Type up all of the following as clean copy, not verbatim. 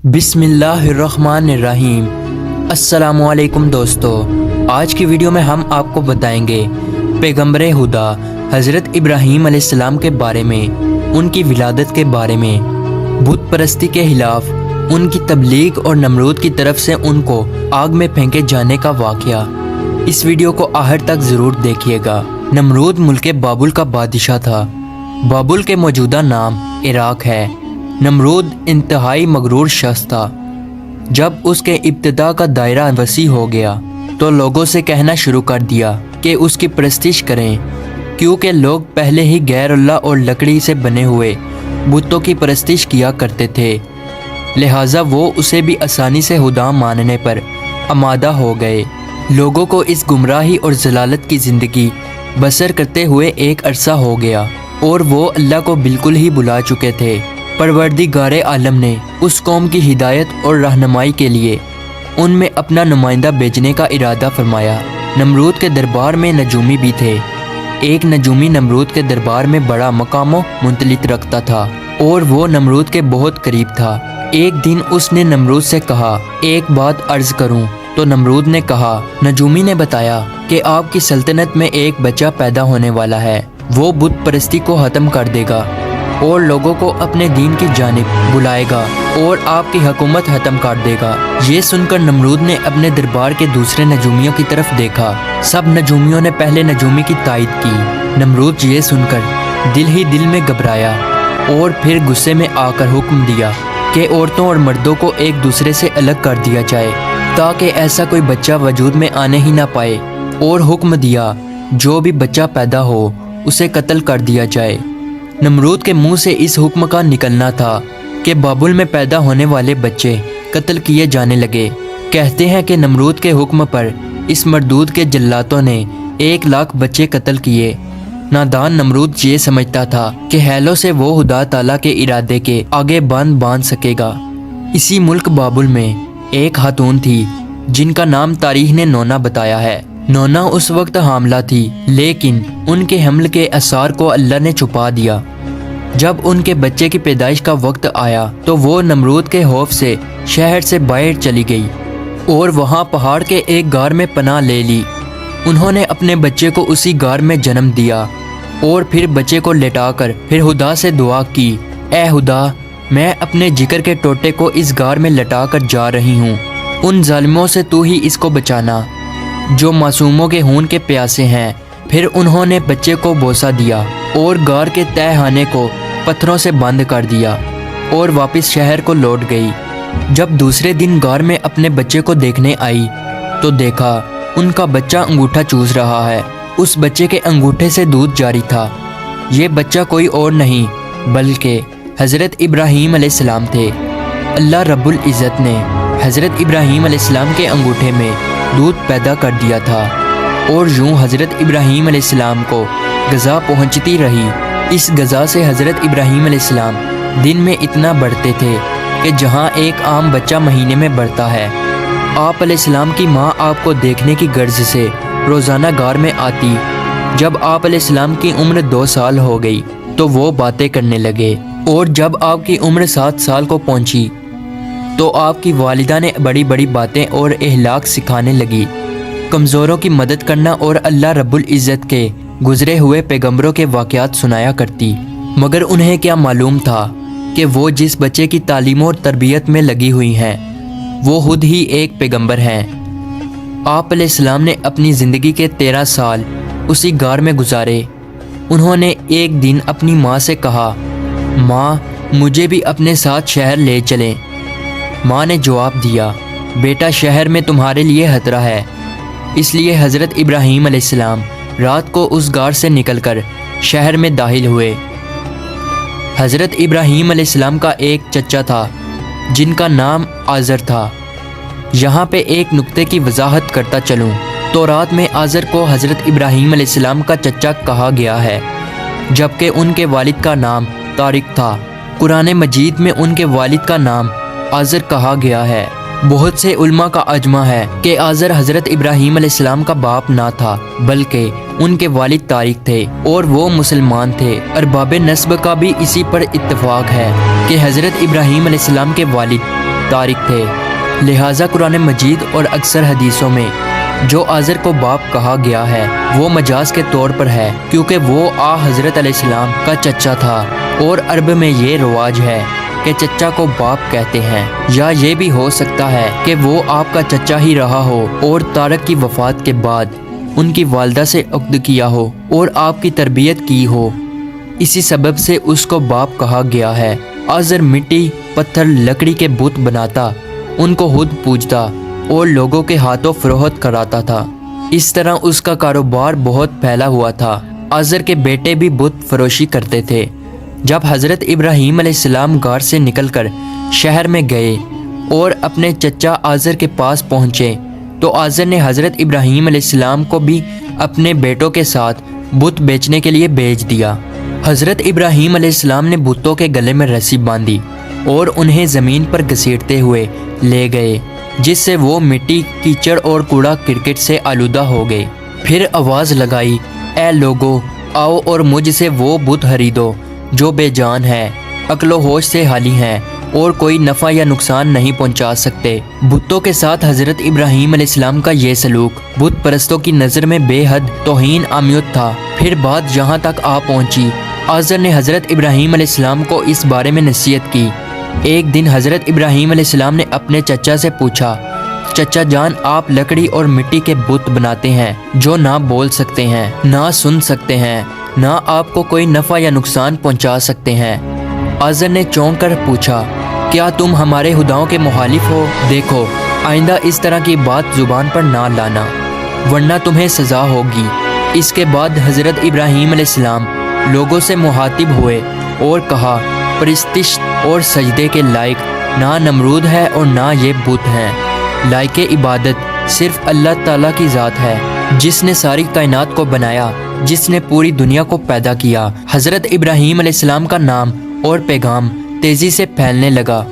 बिस्मिल्लाहिर्रहमानिर्रहीम। अस्सलामुअलैकुम दोस्तों, आज की वीडियो में हम आपको बताएंगे पैगंबर खुदा हज़रत इब्राहीम अलैहिस्सलाम के बारे में, उनकी विलादत के बारे में, बुत परस्ती के खिलाफ उनकी तबलीग और नमरूद की तरफ से उनको आग में फेंके जाने का वाक़या। इस वीडियो को आखिर तक ज़रूर देखिएगा। नमरूद मुल्क बाबुल का बादशाह था। बाबुल के मौजूदा नाम इराक है। नमरूद इंतहाई मगरूर शख्स था। जब उसके इब्तिदा का दायरा वसी हो गया तो लोगों से कहना शुरू कर दिया कि उसकी परस्तिश करें, क्योंकि लोग पहले ही गैर अल्लाह और लकड़ी से बने हुए बुतों की परस्तिश किया करते थे। लिहाजा वो उसे भी आसानी से खुदा मानने पर आमादा हो गए। लोगों को इस गुमराही और जलालत की ज़िंदगी बसर करते हुए एक अरसा हो गया और वो अल्लाह को बिल्कुल ही भुला चुके थे। परवरदिगारे आलम ने उस कौम की हिदायत और रहनुमाई के लिए उनमें अपना नुमाइंदा भेजने का इरादा फरमाया। नमरूद के दरबार में नजूमी भी थे। एक नजूमी नमरूद के दरबार में बड़ा मकामो मुंतलित रखता था और वो नमरूद के बहुत करीब था। एक दिन उसने नमरूद से कहा, एक बात अर्ज करूं? तो नमरूद ने कहा। नजूमी ने बताया कि आपकी सल्तनत में एक बच्चा पैदा होने वाला है। वो बुत परस्ती को ख़त्म कर देगा और लोगों को अपने दीन की जानिब बुलाएगा और आपकी हुकूमत ख़त्म कर देगा। ये सुनकर नमरूद ने अपने दरबार के दूसरे नजूमियों की तरफ देखा। सब नजूमियों ने पहले नजूमी की तायद की। नमरूद ये सुनकर दिल ही दिल में घबराया और फिर गुस्से में आकर हुक्म दिया कि औरतों और मर्दों को एक दूसरे से अलग कर दिया जाए ताकि ऐसा कोई बच्चा वजूद में आने ही ना पाए, और हुक्म दिया जो भी बच्चा पैदा हो उसे कत्ल कर दिया जाए। नमरूद के मुंह से इस हुक्म का निकलना था कि बाबुल में पैदा होने वाले बच्चे कत्ल किए जाने लगे। कहते हैं कि नमरूद के हुक्म पर इस मरदूद के जल्लातों ने 1 लाख बच्चे कत्ल किए। नादान नमरूद ये समझता था कि हैलों से वो खुदा ताला के इरादे के आगे बांध सकेगा। इसी मुल्क बाबुल में एक खातून थी जिनका नाम तारीख ने नोना बताया है। नोना उस वक्त हामला थी, लेकिन उनके हमल के असर को अल्लाह ने छुपा दिया। जब उनके बच्चे की पैदाइश का वक्त आया तो वो नमरूद के खौफ से शहर से बाहर चली गई और वहाँ पहाड़ के एक गार में पनाह ले ली। उन्होंने अपने बच्चे को उसी गार में जन्म दिया और फिर बच्चे को लेटाकर फिर खुदा से दुआ की, ए खुदा, मैं अपने जिगर के टोटे को इस गार में लटाकर जा रही हूँ। उन जालिमों से तू ही इसको बचाना जो मासूमों के खून के प्यासे हैं। फिर उन्होंने बच्चे को बोसा दिया और गार के तहखाने को पत्थरों से बंद कर दिया और वापस शहर को लौट गई। जब दूसरे दिन गार में अपने बच्चे को देखने आई तो देखा उनका बच्चा अंगूठा चूस रहा है। उस बच्चे के अंगूठे से दूध जारी था। ये बच्चा कोई और नहीं बल्कि हज़रत इब्राहीम अलैहिस्सलाम थे। अल्लाह रब्बुल इज़्ज़त ने हज़रत इब्राहीम अलैहिस्सलाम के अंगूठे में दूध पैदा कर दिया था और यूं हज़रत इब्राहीम अलैहिस्सलाम को गज़ा पहुंचती रही। इस गज़ा से हज़रत इब्राहीम अलैहिस्सलाम दिन में इतना बढ़ते थे कि जहां एक आम बच्चा महीने में बढ़ता है। आप अलैहिस्सलाम की माँ आपको देखने की गर्ज से रोज़ाना गार में आती। जब आप अलैहिस्सलाम की उम्र 2 साल हो गई तो वो बातें करने लगे, और जब आपकी उम्र 7 साल को पहुंची तो आपकी वालिदा ने बड़ी बड़ी बातें और अखलाक सिखाने लगी। कमज़ोरों की मदद करना और अल्लाह रब्बुल इज़्ज़त के गुज़रे हुए पैगंबरों के वाक़यात सुनाया करती। मगर उन्हें क्या मालूम था कि वो जिस बच्चे की तालीम और तरबियत में लगी हुई हैं वो खुद ही एक पैगंबर हैं। आप अलैहिस्सलाम ने अपनी ज़िंदगी के 13 साल उसी गार में गुजारे। उन्होंने एक दिन अपनी माँ से कहा, माँ, मुझे भी अपने साथ शहर ले चलें। माँ ने जवाब दिया, बेटा, शहर में तुम्हारे लिए खतरा है। इसलिए हज़रत इब्राहीम अलैहिस्सलाम रात को उस गार से निकलकर शहर में दाखिल हुए। हज़रत इब्राहीम अलैहिस्सलाम का एक चचा था जिनका नाम आज़र था। यहाँ पे एक नुक्ते की वजाहत करता चलूँ तो रात में आज़र को हज़रत इब्राहीम अलैहिस्सलाम का चचा कहा गया है, जबकि उनके वालिद का नाम तारिक था। कुरान मजीद में उनके वालिद का नाम आज़र कहा गया है। बहुत से उल्मा का अजमा है कि आज़र हज़रत इब्राहीम अलैहिस्सलाम का बाप ना था बल्कि उनके वालिद तारिक थे और वो मुसलमान थे। अरबाब नस्ब का भी इसी पर इत्तफाक है कि हज़रत इब्राहीम अलैहिस्सलाम के वालिद तारिक थे। लिहाजा कुरान मजीद और अक्सर हदीसों में जो आज़र को बाप कहा गया है वो मजाज के तौर पर है, क्योंकि वो हज़रत अलैहिस्सलाम का चचा था और अरब में ये रिवाज है कि चचा को बाप कहते हैं। या ये भी हो सकता है कि वो आपका चचा ही रहा हो और तारक की वफ़ात के बाद उनकी वालदा से उक्द किया हो और आपकी तरबियत की हो, इसी सबब से उसको बाप कहा गया है। आज़र मिट्टी, पत्थर, लकड़ी के बुत बनाता, उनको खुद पूजता और लोगों के हाथों फरोख्त कराता था। इस तरह उसका कारोबार बहुत फैला हुआ था। आज़र के बेटे भी बुत फरोशी करते थे। जब हज़रत इब्राहीम अलैहिस्सलाम गार से निकलकर शहर में गए और अपने चचा आज़र के पास पहुँचे तो आज़र ने हज़रत इब्राहीम अलैहिस्सलाम को भी अपने बेटों के साथ बुत बेचने के लिए भेज दिया। हज़रत इब्राहीम अलैहिस्सलाम ने बुतों के गले में रस्सी बांधी और उन्हें ज़मीन पर घसीटते हुए ले गए, जिससे वो मिट्टी, कीचड़ और कूड़ा करकट से आलूदा हो गए। फिर आवाज़ लगाई, ऐ लोगो, आओ और मुझसे वो बुत खरीदो जो बेजान है, अक्लो होश से खाली हैं और कोई नफ़ा या नुकसान नहीं पहुंचा सकते। बुतों के साथ हज़रत इब्राहीम अलैहिस्सलाम का ये सलूक बुत परस्तों की नज़र में बेहद तौहीन आमियत था। फिर बात यहाँ तक आ पहुँची। आज़र ने हज़रत इब्राहीम अलैहिस्सलाम को इस बारे में नसीहत की। एक दिन हज़रत इब्राहीम अलैहिस्सलाम ने अपने चचा से पूछा, चचा जान, आप लकड़ी और मिट्टी के बुत बनाते हैं जो ना बोल सकते हैं, ना सुन सकते हैं, ना आपको कोई नफ़ा या नुकसान पहुंचा सकते हैं। आज़र ने चौंक कर पूछा, क्या तुम हमारे खुदाओं के मुखालिफ हो? देखो, आइंदा इस तरह की बात ज़ुबान पर ना लाना, वरना तुम्हें सज़ा होगी। इसके बाद हज़रत इब्राहीम अलैहिस्सलाम लोगों से मुखातिब हुए और कहा, परिस्तिश और सजदे के लायक ना नमरूद है और ना ये बुत हैं। लायक इबादत सिर्फ अल्लाह ताला की ज़ात है, जिसने सारी कायनात को बनाया, जिसने पूरी दुनिया को पैदा किया। हज़रत इब्राहीम अलैहिस्सलाम का नाम और पैगाम तेज़ी से फैलने लगा।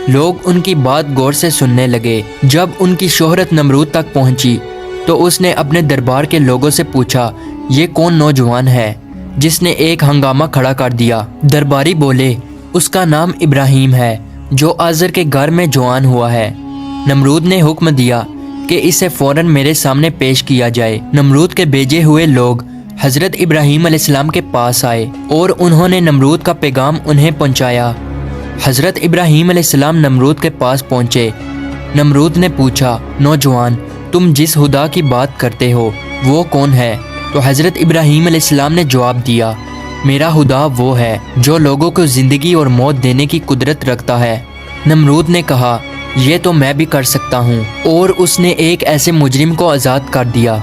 लोग उनकी बात गौर से सुनने लगे। जब उनकी शोहरत नमरूद तक पहुंची तो उसने अपने दरबार के लोगों से पूछा, ये कौन नौजवान है जिसने एक हंगामा खड़ा कर दिया? दरबारी बोले, उसका नाम इब्राहीम है जो आज़र के घर में जवान हुआ है। नमरूद ने हुक्म दिया कि इसे फ़ौरन मेरे सामने पेश किया जाए। नमरूद के भेजे हुए लोग हज़रत इब्राहीम अलैहिस्सलाम के पास आए और उन्होंने नमरूद का पैगाम उन्हें पहुंचाया। हज़रत इब्राहीम अलैहिस्सलाम नमरूद के पास पहुंचे। नमरूद ने पूछा, नौजवान, तुम जिस खुदा की बात करते हो वो कौन है? तो हज़रत इब्राहीम अलैहिस्सलाम ने जवाब दिया, मेरा खुदा वो है जो लोगों को ज़िंदगी और मौत देने की कुदरत रखता है। नमरूद ने कहा, ये तो मैं भी कर सकता हूँ। और उसने एक ऐसे मुजरिम को आज़ाद कर दिया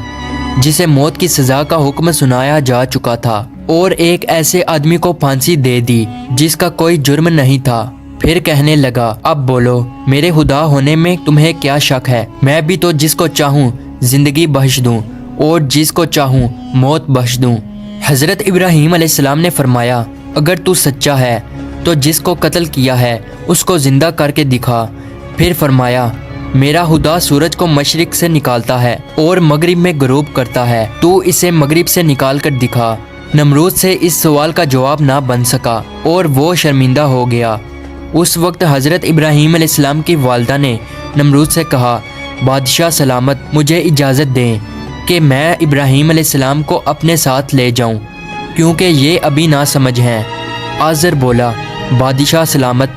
जिसे मौत की सज़ा का हुक्म सुनाया जा चुका था, और एक ऐसे आदमी को फांसी दे दी जिसका कोई जुर्म नहीं था। फिर कहने लगा, अब बोलो, मेरे खुदा होने में तुम्हें क्या शक है? मैं भी तो जिसको चाहूँ ज़िंदगी बख्श दूँ और जिसको चाहूँ मौत बख्श दूँ। हज़रत इब्राहीम अलैहिस्सलाम ने फरमाया, अगर तू सच्चा है तो जिसको कत्ल किया है उसको ज़िंदा करके दिखा। फिर फरमाया, मेरा खुदा सूरज को मशरिक से निकालता है और मगरिब में गुरूब करता है, तू इसे मगरिब से निकाल कर दिखा। नमरूद से इस सवाल का जवाब ना बन सका और वो शर्मिंदा हो गया। उस वक्त हज़रत इब्राहीम अलैहिस्सलाम की वालदा ने नमरूद से कहा, बादशाह सलामत, मुझे इजाज़त दें कि मैं इब्राहीम अलैहिस्सलाम को अपने साथ ले जाऊं, क्योंकि ये अभी ना समझ हैं। आज़र बोला, बादशाह सलामत,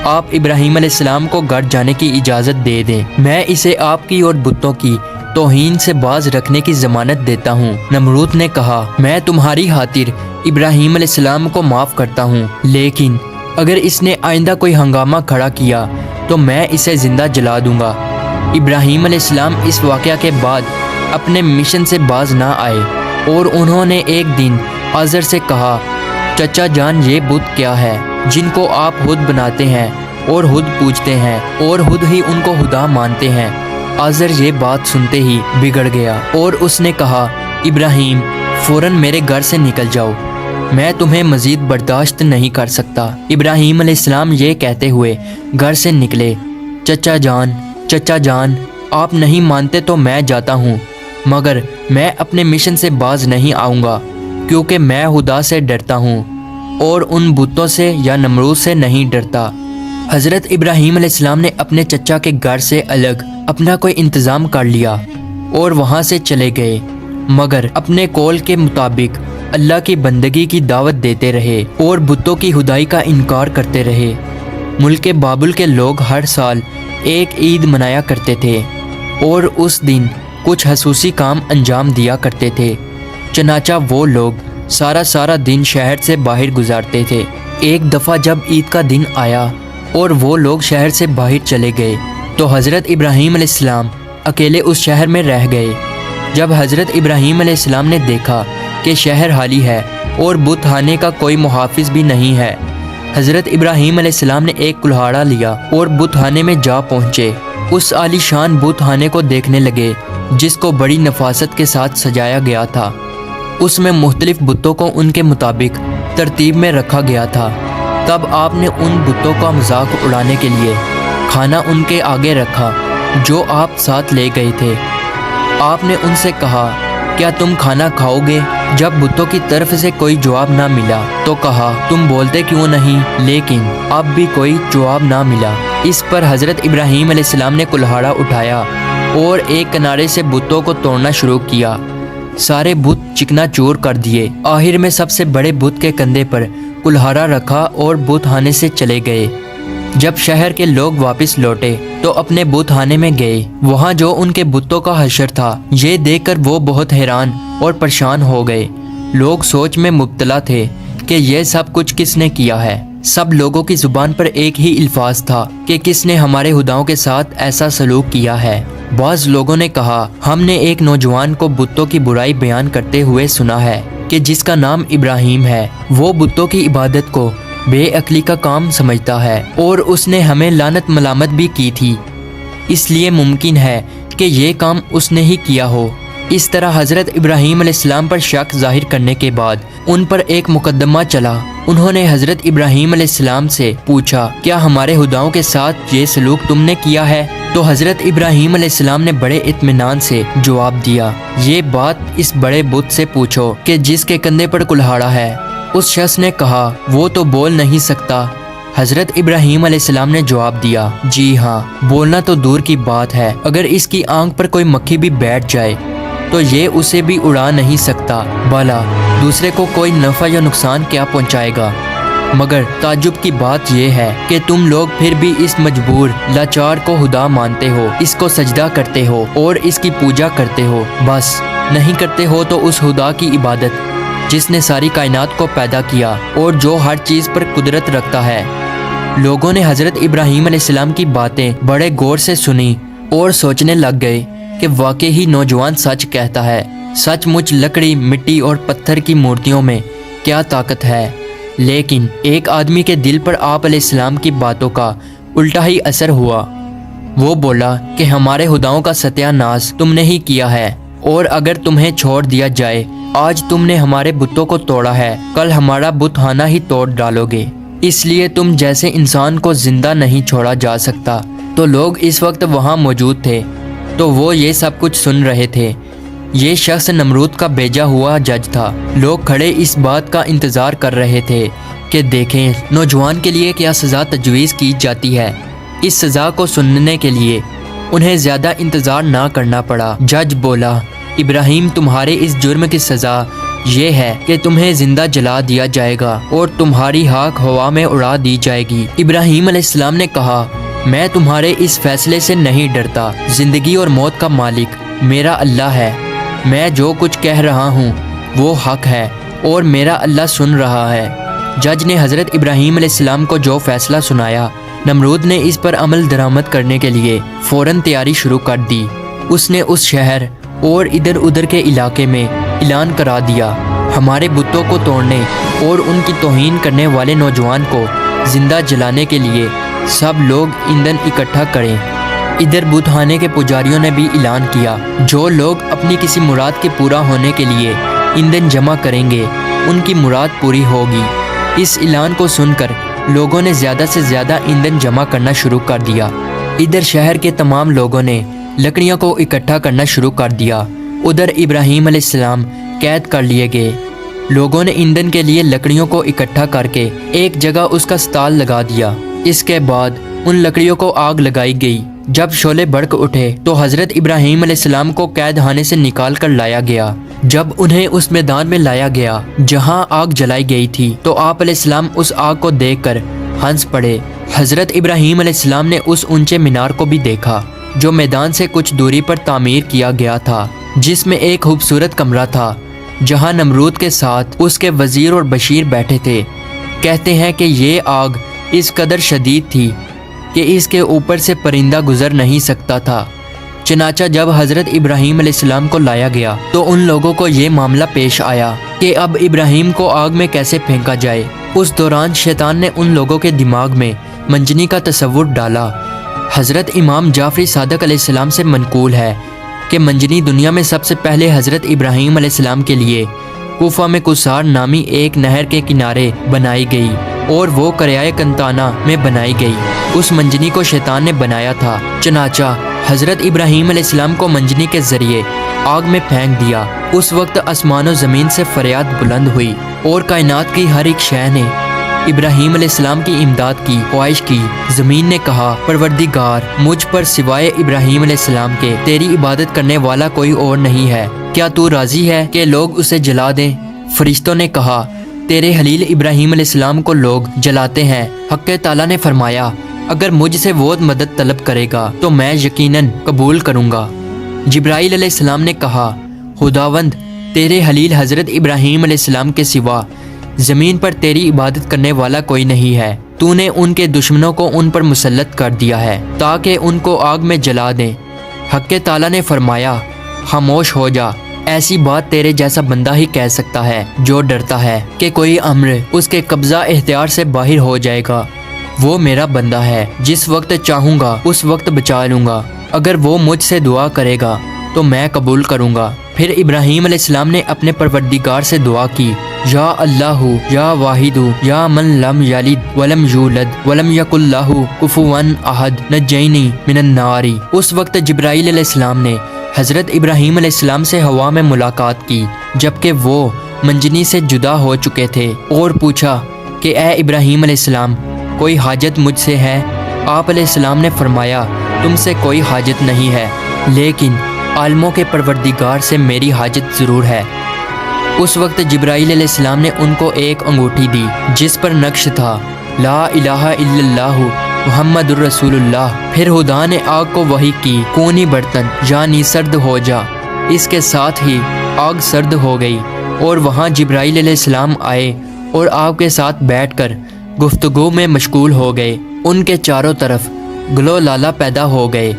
आप इब्राहीम अलैहिस्सलाम को घर जाने की इजाज़त दे दें। मैं इसे आपकी और बुतों की तौहीन से बाज रखने की ज़मानत देता हूँ। नमरूद ने कहा, मैं तुम्हारी खातिर इब्राहीम अलैहिस्सलाम को माफ़ करता हूँ, लेकिन अगर इसने आइंदा कोई हंगामा खड़ा किया तो मैं इसे ज़िंदा जला दूँगा। इब्राहीम अलैहिस्सलाम इस वाक़या के बाद अपने मिशन से बाज ना आए और उन्होंने एक दिन आज़र से कहा, चचा जान, ये बुत क्या है जिनको आप खुद बनाते हैं और खुद पूजते हैं और खुद ही उनको खुदा मानते हैं? आज़र ये बात सुनते ही बिगड़ गया और उसने कहा, इब्राहीम, फ़ौरन मेरे घर से निकल जाओ, मैं तुम्हें मज़ीद बर्दाश्त नहीं कर सकता। इब्राहीम अलैहिस्सलाम ये कहते हुए घर से निकले। चचा जान, आप नहीं मानते तो मैं जाता हूँ, मगर मैं अपने मिशन से बाज नहीं आऊँगा, क्योंकि मैं खुदा से डरता हूँ और उन बुतों से या नमरूद से नहीं डरता। हज़रत इब्राहीम अलैहिस्सलाम ने अपने चचा के घर से अलग अपना कोई इंतज़ाम कर लिया और वहाँ से चले गए, मगर अपने कौल के मुताबिक अल्लाह की बंदगी की दावत देते रहे और बुतों की खुदाई का इनकार करते रहे। मुल्क बाबुल के लोग हर साल एक ईद मनाया करते थे और उस दिन कुछ खसूसी काम अंजाम दिया करते थे। चनाचा वो लोग सारा दिन शहर से बाहर गुजारते थे। एक दफ़ा जब ईद का दिन आया और वो लोग शहर से बाहर चले गए तो हज़रत इब्राहीम अलैहिस्सलाम अकेले उस शहर में रह गए। जब हज़रत इब्राहीम अलैहिस्सलाम ने देखा कि शहर खाली है और बुत खाने का कोई मुहाफिज भी नहीं है, हज़रत इब्राहीम अलैहिस्सलाम ने एक कुल्हाड़ा लिया और बुत खाने में जा पहुँचे। उस आलीशान बुत खाने को देखने लगे जिसको बड़ी नफासत के साथ सजाया गया था। उसमें मुख्तलिफ बुतों को उनके मुताबिक तरतीब में रखा गया था। तब आपने उन बुतों का मजाक उड़ाने के लिए खाना उनके आगे रखा जो आप साथ ले गए थे। आपने उनसे कहा, क्या तुम खाना खाओगे? जब बुतों की तरफ से कोई जवाब ना मिला तो कहा, तुम बोलते क्यों नहीं? लेकिन अब भी कोई जवाब ना मिला। इस पर हज़रत इब्राहीम अलैहिस्सलाम ने कुल्हाड़ा उठाया और एक किनारे से बुतों को तोड़ना शुरू किया। सारे बुत चिकनाचूर कर दिए। आखिर में सबसे बड़े बुत के कंधे पर कुल्हाड़ा रखा और बुत खाने से चले गए। जब शहर के लोग वापस लौटे तो अपने बुत खाने में गए। वहाँ जो उनके बुतों का हशर था, ये देखकर वो बहुत हैरान और परेशान हो गए। लोग सोच में मुब्तला थे कि यह सब कुछ किसने किया है। सब लोगों की जुबान पर एक ही अल्फाज था कि किसने हमारे खुदाओं के साथ ऐसा सलूक किया है। बाज़ लोगों ने कहा, हमने एक नौजवान को बुतों की बुराई बयान करते हुए सुना है कि जिसका नाम इब्राहीम है। वो बुतों की इबादत को बेअक्ली का काम समझता है और उसने हमें लानत मलामत भी की थी, इसलिए मुमकिन है कि ये काम उसने ही किया हो। इस तरह हज़रत इब्राहीम अलैहिस्सलाम पर शक जाहिर करने के बाद उन पर एक मुकदमा चला। उन्होंने हज़रत इब्राहीम अलैहिस्सलाम से पूछा, क्या हमारे खुदाओं के साथ ये सलूक तुमने किया है? तो हज़रत इब्राहीम अलैहिस्सलाम ने बड़े इत्मीनान से जवाब दिया, ये बात इस बड़े बुत से पूछो कि जिसके कंधे पर कुल्हाड़ा है। उस शख्स ने कहा, वो तो बोल नहीं सकता। हज़रत इब्राहीम अलैहिस्सलाम ने जवाब दिया, जी हाँ, बोलना तो दूर की बात है, अगर इसकी आंख पर कोई मक्खी भी बैठ जाए तो ये उसे भी उड़ा नहीं सकता। भला दूसरे को कोई नफ़ा या नुकसान क्या पहुंचाएगा? मगर ताज्जुब की बात यह है कि तुम लोग फिर भी इस मजबूर लाचार को खुदा मानते हो, इसको सजदा करते हो और इसकी पूजा करते हो। बस नहीं करते हो तो उस खुदा की इबादत जिसने सारी कायनात को पैदा किया और जो हर चीज़ पर कुदरत रखता है। लोगों ने हज़रत इब्राहीम अलैहिस्सलाम की बातें बड़े गौर से सुनी और सोचने लग गए कि वाकई ही नौजवान सच कहता है। सचमुच लकड़ी, मिट्टी और पत्थर की मूर्तियों में क्या ताकत है। लेकिन एक आदमी के दिल पर आप अलैहिस्सलाम की बातों का उल्टा ही असर हुआ। वो बोला कि हमारे खुदाओं का सत्यानाश तुमने ही किया है और अगर तुम्हें छोड़ दिया जाए, आज तुमने हमारे बुतों को तोड़ा है, कल हमारा बुत खाना ही तोड़ डालोगे। इसलिए तुम जैसे इंसान को जिंदा नहीं छोड़ा जा सकता। तो लोग इस वक्त वहाँ मौजूद थे तो वो ये सब कुछ सुन रहे थे। ये शख्स नमरूद का भेजा हुआ जज था। लोग खड़े इस बात का इंतज़ार कर रहे थे कि देखें नौजवान के लिए क्या सज़ा तजवीज़ की जाती है। इस सज़ा को सुनने के लिए उन्हें ज़्यादा इंतज़ार ना करना पड़ा। जज बोला, इब्राहीम, तुम्हारे इस जुर्म की सज़ा ये है कि तुम्हें जिंदा जला दिया जाएगा और तुम्हारी खाक हवा में उड़ा दी जाएगी। इब्राहीम अलैहिस्सलाम ने कहा, मैं तुम्हारे इस फैसले से नहीं डरता। जिंदगी और मौत का मालिक मेरा अल्लाह है। मैं जो कुछ कह रहा हूँ वो हक है और मेरा अल्लाह सुन रहा है। जज ने हज़रत इब्राहीम अलैहिस्सलाम को जो फैसला सुनाया, नमरूद ने इस पर अमल दरामद करने के लिए फ़ौरन तैयारी शुरू कर दी। उसने उस शहर और इधर उधर के इलाके में ऐलान करा दिया, हमारे बुतों को तोड़ने और उनकी तौहीन करने वाले नौजवान को जिंदा जलाने के लिए सब लोग ईंधन इकट्ठा करें। इधर बुत खाने के पुजारियों ने भी ऐलान किया, जो लोग अपनी किसी मुराद के पूरा होने के लिए ईंधन जमा करेंगे उनकी मुराद पूरी होगी। इस ऐलान को सुनकर लोगों ने ज़्यादा से ज़्यादा ईंधन जमा करना शुरू कर दिया। इधर शहर के तमाम लोगों ने लकड़ियों को इकट्ठा करना शुरू कर दिया। उधर इब्राहीम अलैहिस्सलाम कैद कर लिए गए। लोगों ने ईंधन के लिए लकड़ियों को इकट्ठा करके एक जगह उसका स्टाल लगा दिया। اس کے بعد ان لکڑیوں کو آگ لگائی گئی۔ جب شعلے بھڑک اٹھے تو حضرت ابراہیم علیہ السلام کو قید خانے سے نکال کر لایا گیا۔ جب انہیں اس میدان میں لایا گیا جہاں آگ جلائی گئی تھی تو آپ علیہ السلام اس آگ کو دیکھ کر ہنس پڑے۔ حضرت ابراہیم علیہ السلام نے اس اونچے مینار کو بھی دیکھا جو میدان سے کچھ دوری پر تعمیر کیا گیا تھا، جس میں ایک خوبصورت کمرہ تھا جہاں نمرود کے ساتھ اس کے وزیر اور بشیر بیٹھے تھے۔ کہتے ہیں کہ یہ آگ اس قدر شدید تھی کہ اس کے اوپر سے پرندہ گزر نہیں سکتا تھا۔ چنانچہ جب حضرت ابراہیم علیہ السلام کو لایا گیا تو ان لوگوں کو یہ معاملہ پیش آیا کہ اب ابراہیم کو آگ میں کیسے پھینکا جائے۔ اس دوران شیطان نے ان لوگوں کے دماغ میں منجنی کا تصور ڈالا۔ حضرت امام جعفری صادق علیہ السلام سے منقول ہے کہ منجنی دنیا میں سب سے پہلے حضرت ابراہیم علیہ السلام کے لیے کوفہ میں کسار نامی ایک نہر کے کنارے بنائی گئی اور وہ قریائے کنتانہ میں بنائی گئی۔ اس منجنی کو شیطان نے بنایا تھا۔ چنانچہ حضرت ابراہیم علیہ السلام کو منجنی کے ذریعے آگ میں پھینک دیا۔ اس وقت آسمان و زمین سے فریاد بلند ہوئی اور کائنات کی ہر ایک شے نے ابراہیم علیہ السلام کی امداد کی خواہش کی۔ زمین نے کہا، پروردگار، مجھ پر سوائے ابراہیم علیہ السلام کے تیری عبادت کرنے والا کوئی اور نہیں ہے، کیا تو راضی ہے کہ لوگ اسے جلا دیں؟ فرشتوں نے کہا، تیرے خلیل ابراہیم علیہ السلام کو لوگ جلاتے ہیں۔ حق تعالیٰ نے فرمایا، اگر مجھ سے وہ مدد طلب کرے گا تو میں یقیناً قبول کروں گا۔ جبرائیل علیہ السلام نے کہا، خداوند، تیرے خلیل حضرت ابراہیم علیہ السلام کے سوا زمین پر تیری عبادت کرنے والا کوئی نہیں ہے۔ تو نے ان کے دشمنوں کو ان پر مسلط کر دیا ہے تاکہ ان کو آگ میں جلا دیں۔ حق تعالیٰ نے فرمایا، خاموش ہو جا، ایسی بات تیرے جیسا بندہ ہی کہہ سکتا ہے جو ڈرتا ہے کہ کوئی امر اس کے قبضہ اختیار سے باہر ہو جائے گا۔ وہ میرا بندہ ہے، جس وقت چاہوں گا اس وقت بچا لوں گا۔ اگر وہ مجھ سے دعا کرے گا تو میں قبول کروں گا۔ پھر ابراہیم علیہ السلام نے اپنے پروردگار سے دعا کی، یا اللہ یا واحد یا من لم یلد ولم یولد ولم یکن لہ کفوا احد نجینی من النار۔ اس وقت جبرائیل علیہ السلام نے حضرت ابراہیم علیہ السلام سے ہوا میں ملاقات کی جبکہ وہ منجنی سے جدا ہو چکے تھے اور پوچھا کہ اے ابراہیم علیہ السلام، کوئی حاجت مجھ سے ہے؟ آپ علیہ السلام نے فرمایا، تم سے کوئی حاجت نہیں ہے، لیکن عالموں کے پروردگار سے میری حاجت ضرور ہے۔ اس وقت جبرائیل علیہ السلام نے ان کو ایک انگوٹھی دی جس پر نقش تھا، لا الہ الا اللہ محمد الرسول اللہ۔ پھر خدا نے آگ کو وحی کی، کونی برتن یعنی سرد ہو جا۔ اس کے ساتھ ہی آگ سرد ہو گئی اور وہاں جبرائیل علیہ السلام آئے اور آگ کے ساتھ بیٹھ کر گفتگو میں مشغول ہو گئے۔ ان کے چاروں طرف گلو لالا پیدا ہو گئے۔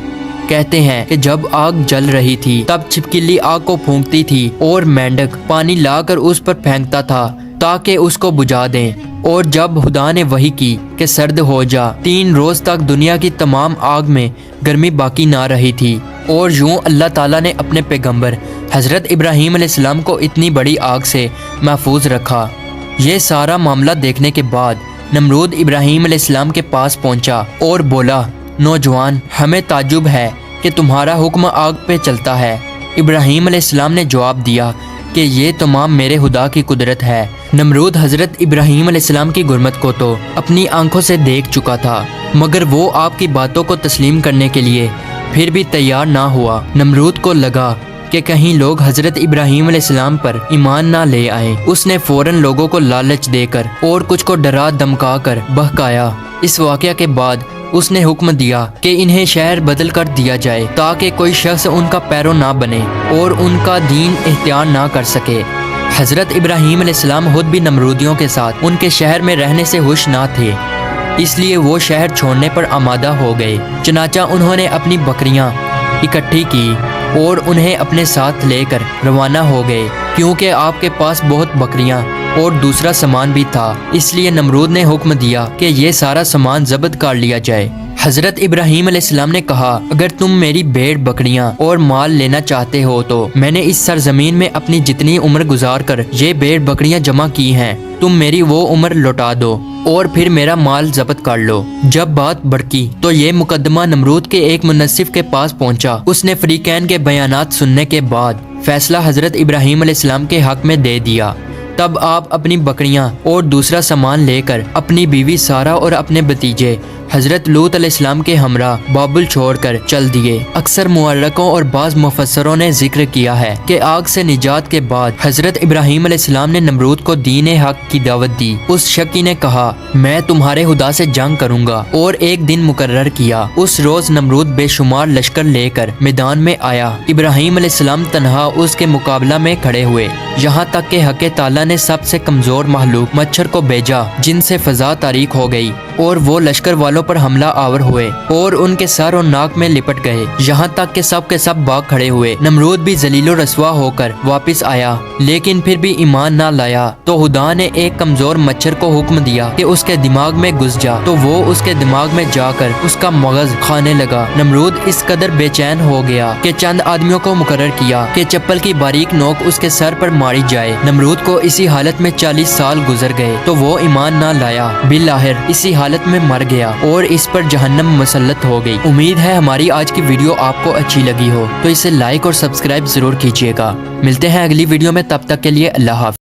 کہتے ہیں کہ جب آگ جل رہی تھی تب چھپکلی آگ کو پھونکتی تھی اور مینڈک پانی لا کر اس پر پھینکتا تھا تاکہ اس کو بجھا دیں، اور جب خدا نے وحی کی کہ سرد ہو جا، 3 روز تک دنیا کی تمام آگ میں گرمی باقی نہ رہی تھی، اور یوں اللہ تعالیٰ نے اپنے پیغمبر حضرت ابراہیم علیہ السلام کو اتنی بڑی آگ سے محفوظ رکھا۔ یہ سارا معاملہ دیکھنے کے بعد نمرود ابراہیم علیہ السلام کے پاس پہنچا اور بولا، نوجوان، ہمیں تعجب ہے کہ تمہارا حکم آگ پہ چلتا ہے۔ ابراہیم علیہ السلام نے جواب دیا کہ یہ تمام میرے خدا کی قدرت ہے۔ نمرود حضرت ابراہیم علیہ السلام کی گرمت کو تو اپنی آنکھوں سے دیکھ چکا تھا، مگر وہ آپ کی باتوں کو تسلیم کرنے کے لیے پھر بھی تیار نہ ہوا۔ نمرود کو لگا کہ کہیں لوگ حضرت ابراہیم علیہ السلام پر ایمان نہ لے آئیں۔ اس نے فوراً لوگوں کو لالچ دے کر اور کچھ کو ڈرا دمکا کر بہکایا۔ اس واقعہ کے بعد اس نے حکم دیا کہ انہیں شہر بدل کر دیا جائے تاکہ کوئی شخص ان کا پیرو نہ بنے اور ان کا دین اختیار نہ کر سکے۔ حضرت ابراہیم علیہ السلام خود بھی نمرودیوں کے ساتھ ان کے شہر میں رہنے سے خوش نہ تھے، اس لیے وہ شہر چھوڑنے پر آمادہ ہو گئے۔ چنانچہ انہوں نے اپنی بکریاں اکٹھی کی اور انہیں اپنے ساتھ لے کر روانہ ہو گئے، کیونکہ آپ کے پاس بہت بکریاں اور دوسرا سامان بھی تھا، اس لیے نمرود نے حکم دیا کہ یہ سارا سامان ضبط کر لیا جائے۔ حضرت ابراہیم علیہ السلام نے کہا، اگر تم میری بھیڑ بکریاں اور مال لینا چاہتے ہو تو میں نے اس سرزمین میں اپنی جتنی عمر گزار کر یہ بھیڑ بکریاں جمع کی ہیں، تم میری وہ عمر لوٹا دو اور پھر میرا مال ضبط کر لو۔ جب بات بڑکی تو یہ مقدمہ نمرود کے ایک منصف کے پاس پہنچا۔ اس نے فریقین کے بیانات سننے کے بعد فیصلہ حضرت ابراہیم علیہ السلام کے حق میں دے دیا۔ तब आप अपनी बकरियां और दूसरा सामान लेकर अपनी बीवी सारा और अपने भतीजे हजरत लूत अलैहिस्सलाम के हमरा बाबुल छोड़कर चल दिए। अक्सर मुअर्रकों और बाज़ मुफस्सरों ने जिक्र किया है कि आग से निजात के बाद हजरत इब्राहीम अलैहिस्सलाम ने नमरूद को दीन हक की दावत दी। उस शकी ने कहा, मैं तुम्हारे खुदा से जंग करूंगा, और एक दिन मुकर्रर किया। उस रोज नमरूद बेशुमार लश्कर लेकर मैदान में आया। इब्राहीम अलैहिस्सलाम तन्हा उसके मुकाबला में खड़े हुए, यहाँ तक कि हक़ ताला ने सबसे कमजोर महलूक मच्छर को भेजा, जिनसे फजा तारीक हो गई, और वो लश्कर वालों पर हमला आवर हुए और उनके सर और नाक में लिपट गए, यहाँ तक कि सब के सब भाग खड़े हुए। नमरूद भी जलीलो रसवा होकर वापस आया, लेकिन फिर भी ईमान ना लाया। तो खुदा ने एक कमजोर मच्छर को हुक्म दिया कि उसके दिमाग में घुस जा, तो वो उसके दिमाग में जाकर उसका मगज खाने लगा। नमरूद इस कदर बेचैन हो गया कि चंद आदमियों को मुकर्रर किया कि चप्पल की बारीक नोक उसके सर पर मारी जाए। नमरूद को इसी हालत में 40 साल गुजर गए, तो वो ईमान ना लाया, बिलाखिर इसी हालत में मर गया और इस पर जहन्नम मुसल्लत हो गई। उम्मीद है हमारी आज की वीडियो आपको अच्छी लगी हो, तो इसे लाइक और सब्सक्राइब जरूर कीजिएगा। मिलते हैं अगली वीडियो में, तब तक के लिए अल्लाह हाफ़िज़।